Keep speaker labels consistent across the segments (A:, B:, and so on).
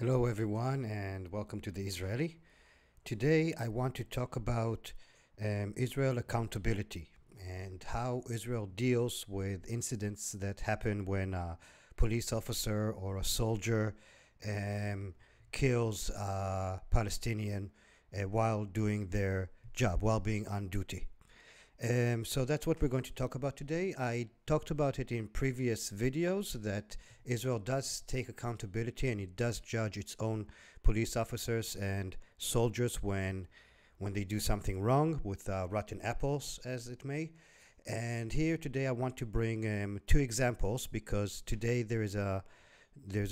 A: Hello, everyone, and welcome to the Israeli. Today, I want to talk about Israel accountability and how Israel deals with incidents that happen when a police officer or a soldier kills a Palestinian while doing their job, while being on duty. So that's what we're going to talk about today. I talked about it in previous videos that Israel does take accountability and it does judge its own police officers and soldiers when they do something wrong with rotten apples, as it may. And here today I want to bring two examples because today there's a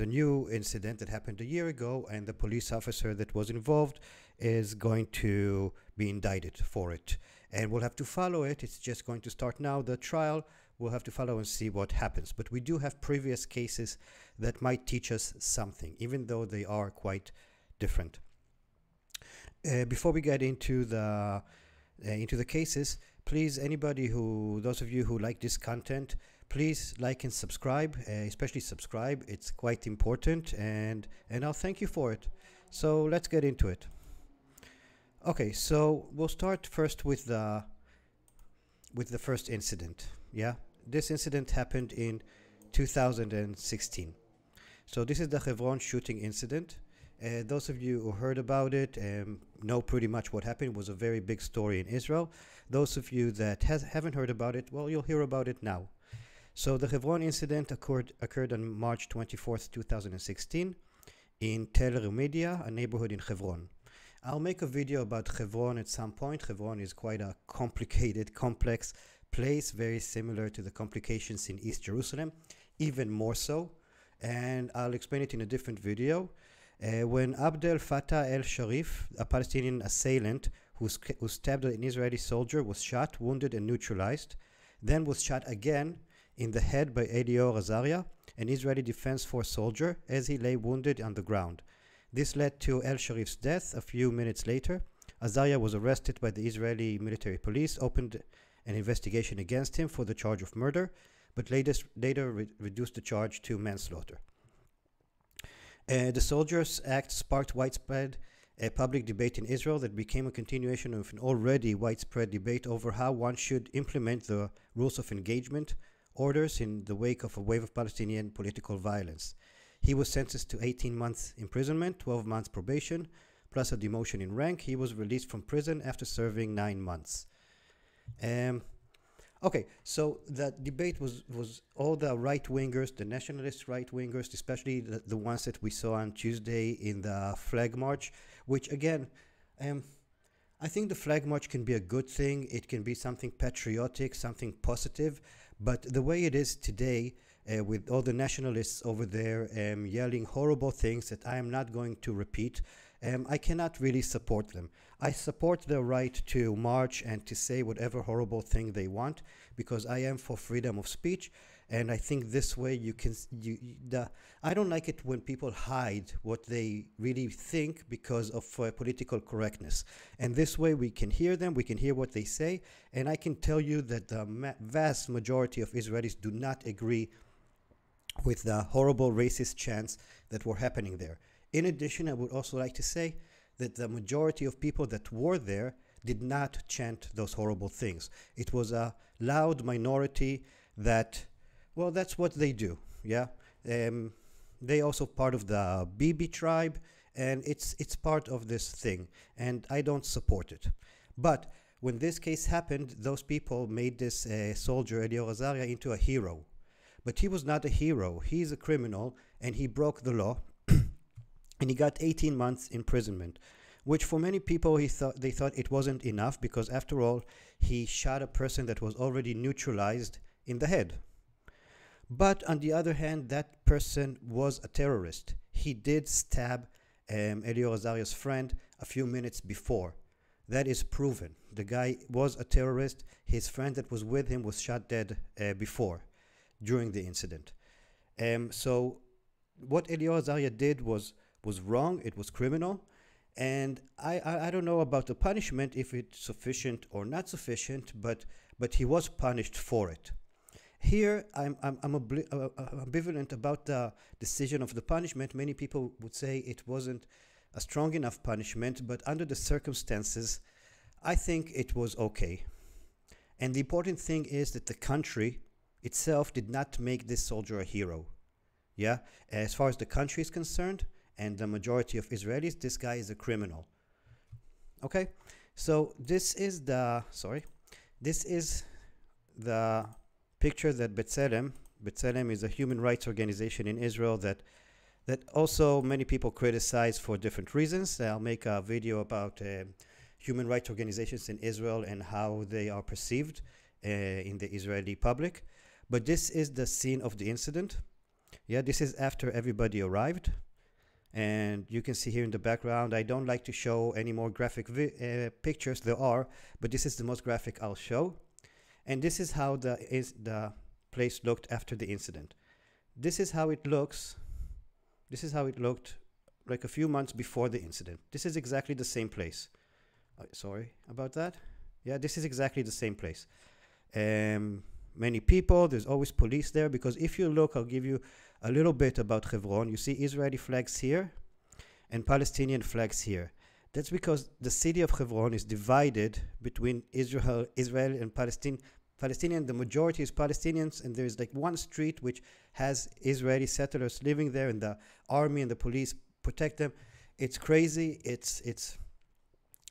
A: new incident that happened a year ago, and the police officer that was involved is going to be indicted for it. And we'll have to follow it. It's just going to start now, the trial. We'll have to follow and see what happens. But we do have previous cases that might teach us something, even though they are quite different. Before we get into the cases, please, those of you who like this content, please like and subscribe, especially subscribe. It's quite important, and I'll thank you for it. So let's get into it. Okay, so we'll start first with the first incident. Yeah, this incident happened in 2016. So this is the Hebron shooting incident. Those of you who heard about it know pretty much what happened. It was a very big story in Israel. Those of you that haven't heard about it, well, you'll hear about it now. So the Hebron incident occurred on March 24th, 2016 in Tel Rumedia, a neighborhood in Hebron. I'll make a video about Hebron at some point. Hebron is quite a complicated, complex place, very similar to the complications in East Jerusalem, even more so. And I'll explain it in a different video. When Abdel Fattah el-Sharif, a Palestinian assailant who stabbed an Israeli soldier, was shot, wounded, and neutralized, then was shot again in the head by Elior Azaria, an Israeli Defense Force soldier, as he lay wounded on the ground. This led to El-Sharif's death a few minutes later. Azaria was arrested by the Israeli military police, opened an investigation against him for the charge of murder, but later reduced the charge to manslaughter. The soldiers' act sparked widespread public debate in Israel that became a continuation of an already widespread debate over how one should implement the rules of engagement orders in the wake of a wave of Palestinian political violence. He was sentenced to 18 months imprisonment, 12 months probation, plus a demotion in rank. He was released from prison after serving 9 months. Okay, so the debate was all the right-wingers, the nationalist right-wingers, especially the ones that we saw on Tuesday in the flag march, which again, I think the flag march can be a good thing. It can be something patriotic, something positive, but the way it is today, with all the nationalists over there yelling horrible things that I am not going to repeat, I cannot really support them. I support their right to march and to say whatever horrible thing they want, because I am for freedom of speech, and I think this way you can. I don't like it when people hide what they really think because of political correctness. And this way we can hear them, we can hear what they say, and I can tell you that the vast majority of Israelis do not agree with the horrible racist chants that were happening there. In addition, I would also like to say that the majority of people that were there did not chant those horrible things. It was a loud minority that, well, that's what they do, yeah? They also part of the Bibi tribe, and it's part of this thing, and I don't support it. But when this case happened, those people made this soldier, Elior Azaria, into a hero. But he was not a hero. He's a criminal, and he broke the law, and he got 18 months imprisonment, which for many people they thought it wasn't enough, because after all, he shot a person that was already neutralized in the head. But on the other hand, that person was a terrorist. He did stab Elior Azaria's friend a few minutes before. That is proven. The guy was a terrorist. His friend that was with him was shot dead during the incident. So what Elior Azaria did was wrong. It was criminal. And I don't know about the punishment, if it's sufficient or not sufficient, but he was punished for it. Here, I'm ambivalent about the decision of the punishment. Many people would say it wasn't a strong enough punishment, but under the circumstances, I think it was okay. And the important thing is that the country itself did not make this soldier a hero. Yeah, as far as the country is concerned, and the majority of Israelis, this guy is a criminal. Okay, so this is the picture that B'Tselem is a human rights organization in Israel that also many people criticize for different reasons. I'll make a video about human rights organizations in Israel and how they are perceived in the Israeli public. But this is the scene of the incident. Yeah, this is after everybody arrived. And you can see here in the background, I don't like to show any more graphic pictures. There are, but this is the most graphic I'll show. And this is how the place looked after the incident. This is how it looks. This is how it looked like a few months before the incident. This is exactly the same place. Sorry about that. Yeah, this is exactly the same place. Many people, there's always police there, because if you look, I'll give you a little bit about Hebron. You see Israeli flags here and Palestinian flags here. That's because the city of Hebron is divided between Israel and Palestinian. The majority is Palestinians, and there's like one street which has Israeli settlers living there, and the army and the police protect them. It's crazy. It's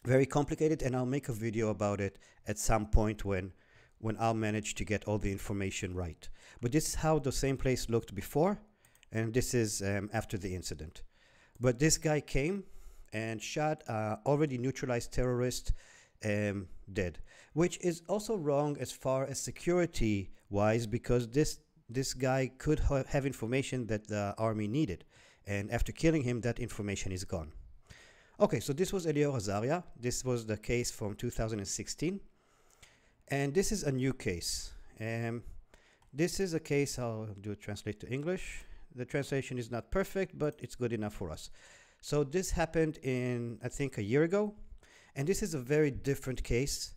A: very complicated, and I'll make a video about it at some point when I'll manage to get all the information right. But this is how the same place looked before, and this is after the incident. But this guy came and shot already neutralized terrorist dead, which is also wrong as far as security wise, because this guy could have information that the army needed, and after killing him, that information is gone. Okay, so this was Elior Azaria. This was the case from 2016, and this is a new case. This is a case, I'll do a translate to English. The translation is not perfect, but it's good enough for us. So this happened in, I think, a year ago, and this is a very different case.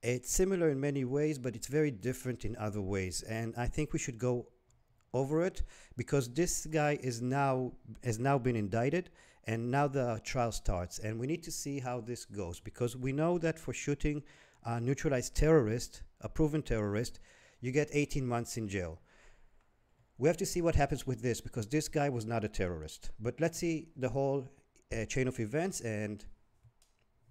A: It's similar in many ways, but it's very different in other ways, and I think we should go over it, because this guy has now been indicted, and now the trial starts, and we need to see how this goes, because we know that for shooting a neutralized terrorist, a proven terrorist, you get 18 months in jail. We have to see what happens with this, because this guy was not a terrorist. But let's see the whole chain of events and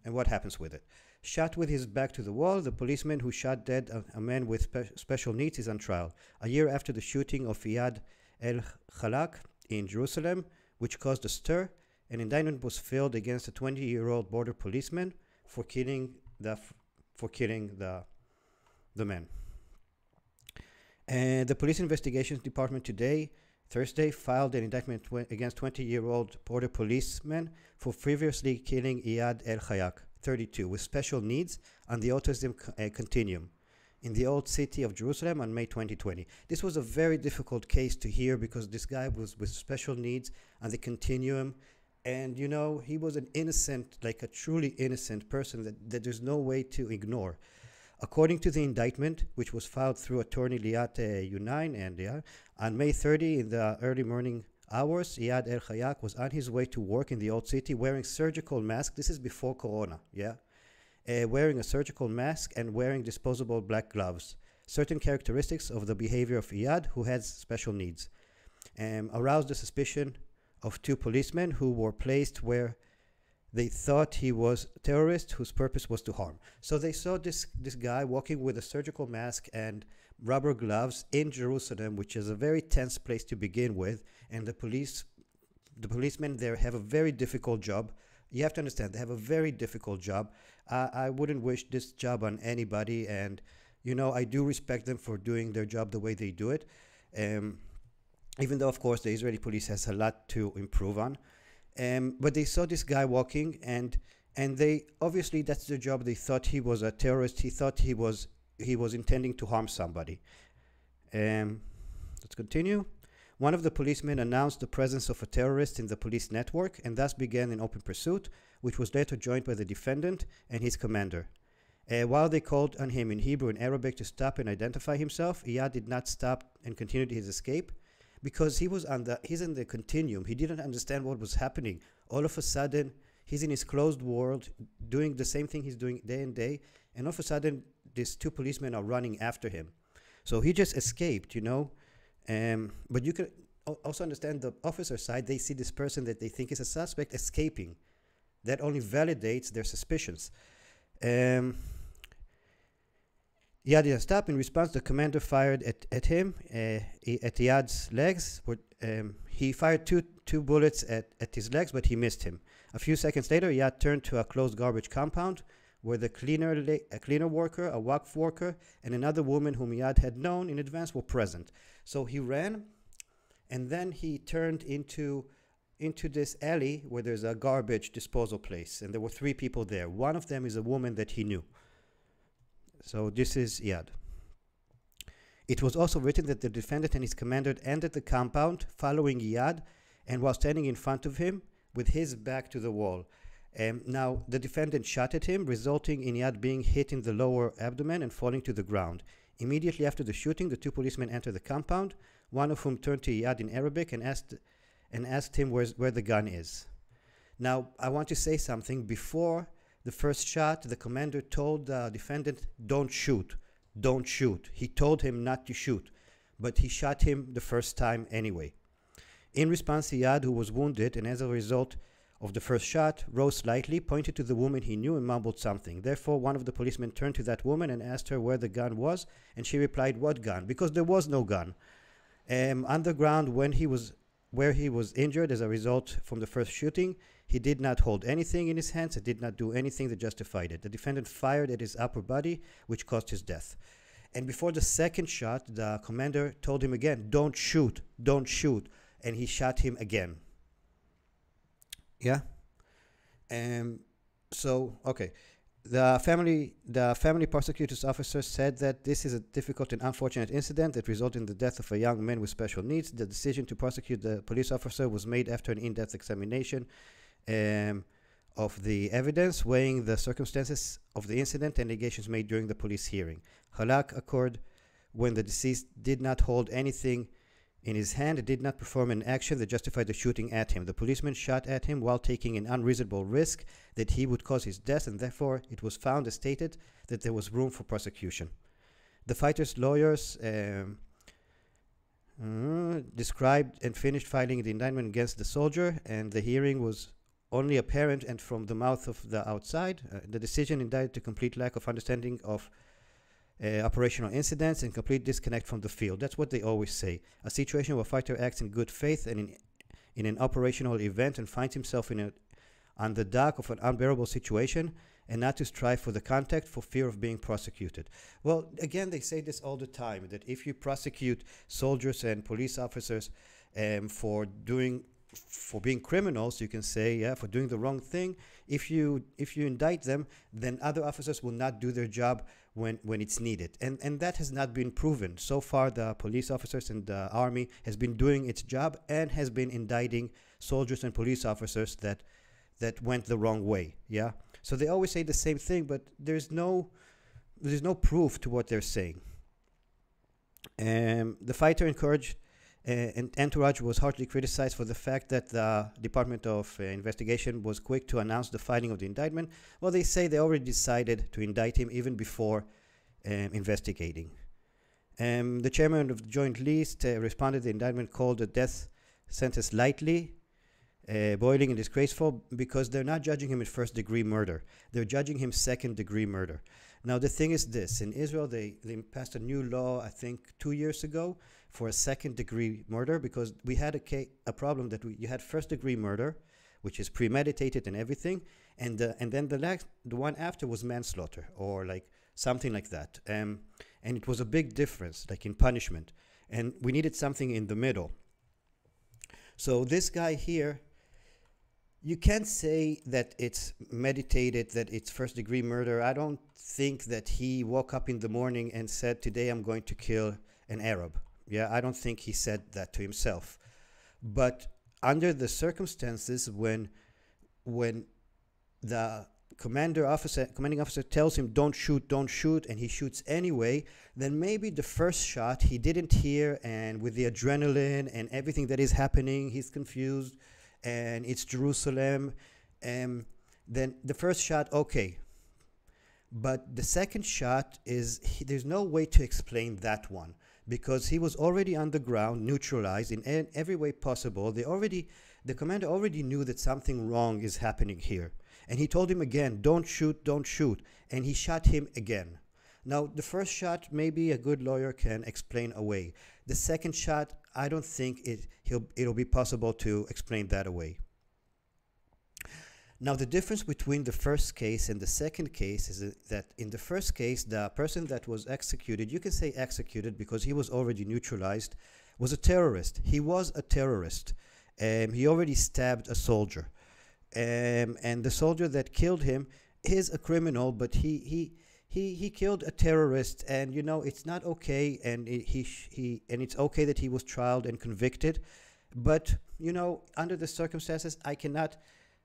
A: what happens with it. Shot with his back to the wall, the policeman who shot dead a man with special needs is on trial. A year after the shooting of al-Khalak in Jerusalem, which caused a stir, an indictment was filed against a 20-year-old border policeman for killing the man. And the police investigations department today, Thursday, filed an indictment against 20-year-old border policeman for previously killing Iyad al-Khalak, 32, with special needs on the autism continuum in the old city of Jerusalem on May 2020. This was a very difficult case to hear, because this guy was with special needs on the continuum, and you know, he was an innocent, like a truly innocent person that there's no way to ignore. According to the indictment, which was filed through attorney Liat Yunain, and on May 30, in the early morning hours, Iyad al-Khalak was on his way to work in the old city wearing surgical mask. This is before Corona, wearing a surgical mask and wearing disposable black gloves. Certain characteristics of the behavior of Iyad, who has special needs, aroused the suspicion of two policemen who were placed where they thought he was a terrorist whose purpose was to harm. So they saw this guy walking with a surgical mask and rubber gloves in Jerusalem, which is a very tense place to begin with, and the policemen there have a very difficult job. You have to understand, they have a very difficult job. I wouldn't wish this job on anybody, and you know, I do respect them for doing their job the way they do it, even though of course the Israeli police has a lot to improve on. But they saw this guy walking, and they obviously, that's their job. They thought he was a terrorist. He thought he was intending to harm somebody. Let's continue. One of the policemen announced the presence of a terrorist in the police network, and thus began an open pursuit, which was later joined by the defendant and his commander. While they called on him in Hebrew and Arabic to stop and identify himself, Iyad did not stop and continued his escape because he's in the continuum. He didn't understand what was happening. All of a sudden, he's in his closed world, doing the same thing he's doing day and day, and all of a sudden, these two policemen are running after him. So he just escaped, you know. But you can also understand the officer side. They see this person that they think is a suspect escaping. That only validates their suspicions. Iyad didn't stop. In response, the commander fired at him, at Iyad's legs. He fired two bullets at his legs, but he missed him. A few seconds later, Iyad turned to a closed garbage compound where a cleaner worker, a Waqf worker, and another woman whom Iyad had known in advance were present. So he ran, and then he turned into this alley where there's a garbage disposal place, and there were 3 people there. One of them is a woman that he knew. So this is Iyad. It was also written that the defendant and his commander entered the compound following Iyad and while standing in front of him with his back to the wall. Now, the defendant shot at him, resulting in Iyad being hit in the lower abdomen and falling to the ground. Immediately after the shooting, the 2 policemen entered the compound, one of whom turned to Iyad in Arabic and asked him where the gun is. Now, I want to say something. Before the first shot, the commander told the defendant, don't shoot, don't shoot. He told him not to shoot, but he shot him the first time anyway. In response, Iyad, who was wounded and as a result of the first shot, rose slightly, pointed to the woman he knew and mumbled something. Therefore, one of the policemen turned to that woman and asked her where the gun was, and she replied, what gun? Because there was no gun. Underground, where he was injured as a result from the first shooting, he did not hold anything in his hands and did not do anything that justified it. The defendant fired at his upper body, which caused his death. And before the second shot, the commander told him again, don't shoot, don't shoot. And he shot him again. Yeah. So, okay. The family prosecutor's officer said that this is a difficult and unfortunate incident that resulted in the death of a young man with special needs. The decision to prosecute the police officer was made after an in-depth examination of the evidence, weighing the circumstances of the incident and allegations made during the police hearing. Khalak occurred when the deceased did not hold anything in his hand and did not perform an action that justified the shooting at him. The policeman shot at him while taking an unreasonable risk that he would cause his death, and therefore it was found as stated that there was room for prosecution. The fighter's lawyers described and finished filing the indictment against the soldier, and the hearing was only apparent and from the mouth of the outside. The decision indicted a complete lack of understanding of operational incidents and complete disconnect from the field. That's what they always say. A situation where a fighter acts in good faith and in an operational event and finds himself on the dock of an unbearable situation and not to strive for the contact for fear of being prosecuted. Well, again, they say this all the time, that if you prosecute soldiers and police officers for being criminals, you can say, yeah, for doing the wrong thing, if you indict them, then other officers will not do their job when it's needed. And that has not been proven. So far, the police officers and the army has been doing its job and has been indicting soldiers and police officers that went the wrong way. Yeah. So they always say the same thing, but there's no proof to what they're saying. The fighter and entourage was harshly criticized for the fact that the Department of Investigation was quick to announce the filing of the indictment. Well, they say they already decided to indict him even before investigating. The chairman of the Joint List responded to the indictment called the death sentence lightly, boiling and disgraceful, because they're not judging him in first-degree murder. They're judging him second-degree murder. Now, the thing is this. In Israel, they passed a new law, I think, 2 years ago, for a second-degree murder, because we had a problem that you had first-degree murder, which is premeditated and everything, and then the one after was manslaughter, or like something like that. And it was a big difference, like in punishment. And we needed something in the middle. So this guy here, you can't say that it's meditated, that it's first-degree murder. I don't think that he woke up in the morning and said, today I'm going to kill an Arab. Yeah, I don't think he said that to himself. But under the circumstances, when the commanding officer tells him, don't shoot, and he shoots anyway, then maybe the first shot he didn't hear, and with the adrenaline and everything that is happening, he's confused, and it's Jerusalem, and then the first shot, okay. But the second shot there's no way to explain that one, because he was already on the ground, neutralized in every way possible. The commander already knew that something wrong is happening here. And he told him again, don't shoot, and he shot him again. Now, the first shot, maybe a good lawyer can explain away. The second shot, I don't think it'll be possible to explain that away. Now, the difference between the first case and the second case is that in the first case, the person that was executed, you can say executed because he was already neutralized, was a terrorist. He was a terrorist. He already stabbed a soldier. And the soldier that killed him is a criminal, but he killed a terrorist, and it's not okay, and it's okay that he was tried and convicted, but under the circumstances I cannot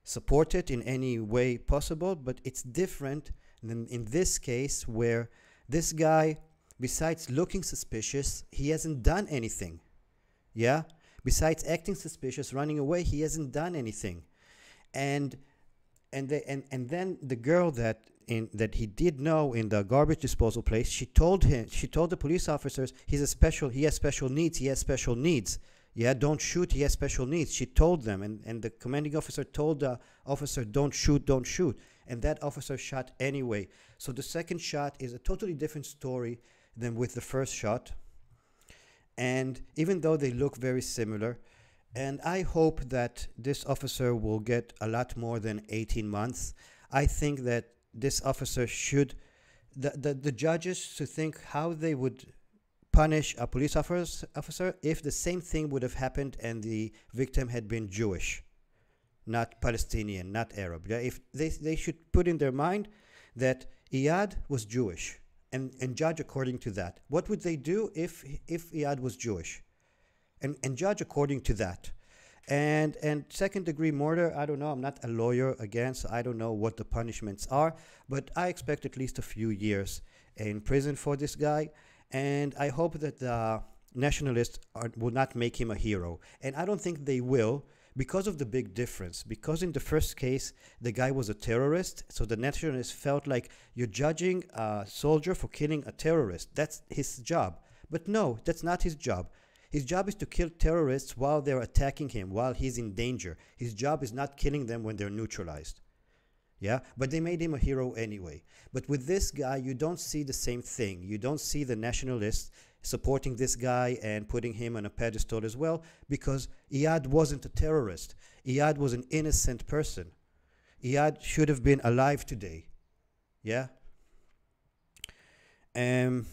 A: support it in any way possible. But it's different than in this case, where this guy, besides looking suspicious, he hasn't done anything. Yeah, besides acting suspicious, running away, he hasn't done anything. And then the girl that he did know in the garbage disposal place, she told the police officers, he has special needs. Yeah, don't shoot, he has special needs. She told them, and the commanding officer told the officer, don't shoot. And that officer shot anyway. So the second shot is a totally different story than with the first shot. And even though they look very similar, and I hope that this officer will get a lot more than 18 months. I think that this officer should, the judges should think how they would punish a police officer if the same thing would have happened and the victim had been Jewish, not Palestinian, not Arab. Yeah? If they should put in their mind that Iyad was Jewish and judge according to that. What would they do if Iyad was Jewish? And judge according to that. And second degree murder, I don't know, I'm not a lawyer again, so I don't know what the punishments are, but I expect at least a few years in prison for this guy, and I hope that the nationalists will not make him a hero. And I don't think they will, because of the big difference. Because in the first case, the guy was a terrorist, so the nationalists felt like you're judging a soldier for killing a terrorist. That's his job. But no, that's not his job. His job is to kill terrorists while they're attacking him, while he's in danger. His job is not killing them when they're neutralized. Yeah, but they made him a hero anyway. But with this guy, you don't see the same thing. You don't see the nationalists supporting this guy and putting him on a pedestal as well, because Iyad wasn't a terrorist. Iyad was an innocent person. Iyad should have been alive today. Yeah? And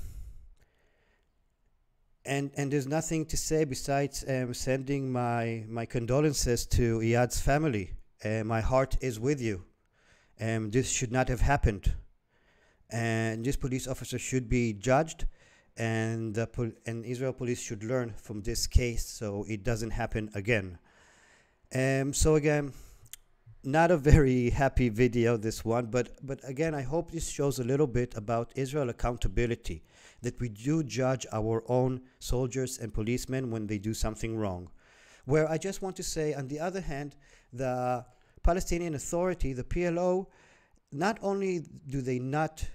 A: there's nothing to say besides sending my condolences to Iyad's family. My heart is with you. This should not have happened. And this police officer should be judged, and Israel police should learn from this case so it doesn't happen again. So again, not a very happy video, this one, but again, I hope this shows a little bit about Israel accountability, that we do judge our own soldiers and policemen when they do something wrong. Where I just want to say, on the other hand, the Palestinian Authority, the PLO, not only do they not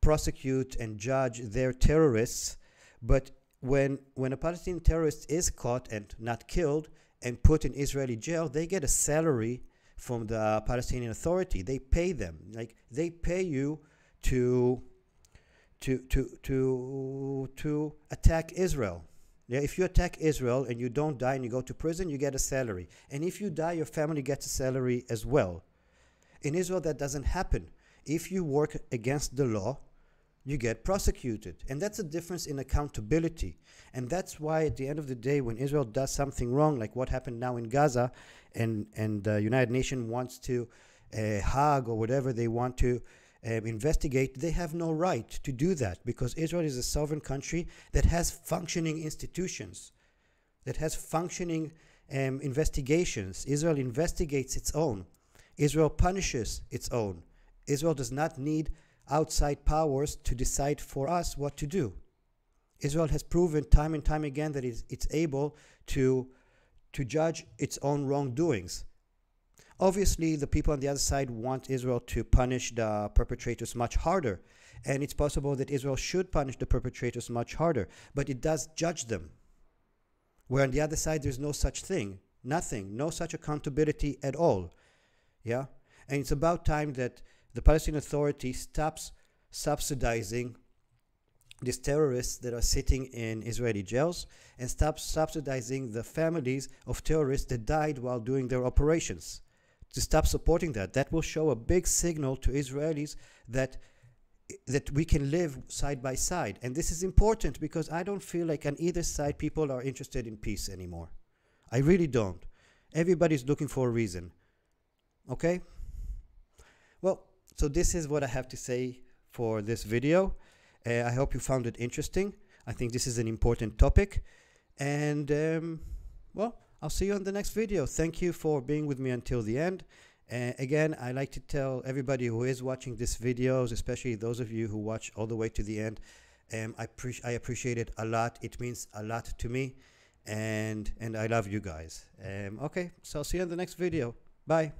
A: prosecute and judge their terrorists, but when a Palestinian terrorist is caught and not killed and put in Israeli jail, they get a salary from the Palestinian Authority. They pay them, like they pay you to attack Israel. Yeah, if you attack Israel and you don't die and you go to prison, you get a salary. And if you die, your family gets a salary as well. In Israel, that doesn't happen. If you work against the law, you get prosecuted. And that's a difference in accountability. And that's why at the end of the day, when Israel does something wrong, like what happened now in Gaza, and the United Nations wants to Hague or whatever they want to investigate, they have no right to do that, because Israel is a sovereign country that has functioning institutions, that has functioning investigations. Israel investigates its own. Israel punishes its own. Israel does not need outside powers to decide for us what to do. Israel has proven time and time again that it's able to judge its own wrongdoings. Obviously, the people on the other side want Israel to punish the perpetrators much harder. And it's possible that Israel should punish the perpetrators much harder. But it does judge them. Where on the other side, there's no such thing. Nothing. No such accountability at all. Yeah? And it's about time that the Palestinian Authority stops subsidizing these terrorists that are sitting in Israeli jails and stops subsidizing the families of terrorists that died while doing their operations. To stop supporting that. That will show a big signal to Israelis that we can live side by side. And this is important because I don't feel like on either side people are interested in peace anymore. I really don't. Everybody's looking for a reason. Okay? Well, so this is what I have to say for this video. I hope you found it interesting. I think this is an important topic. And, well, I'll see you on the next video. Thank you for being with me until the end. Again, I like to tell everybody who is watching these videos, especially those of you who watch all the way to the end, I appreciate it a lot. It means a lot to me, and I love you guys. Okay, so I'll see you in the next video. Bye.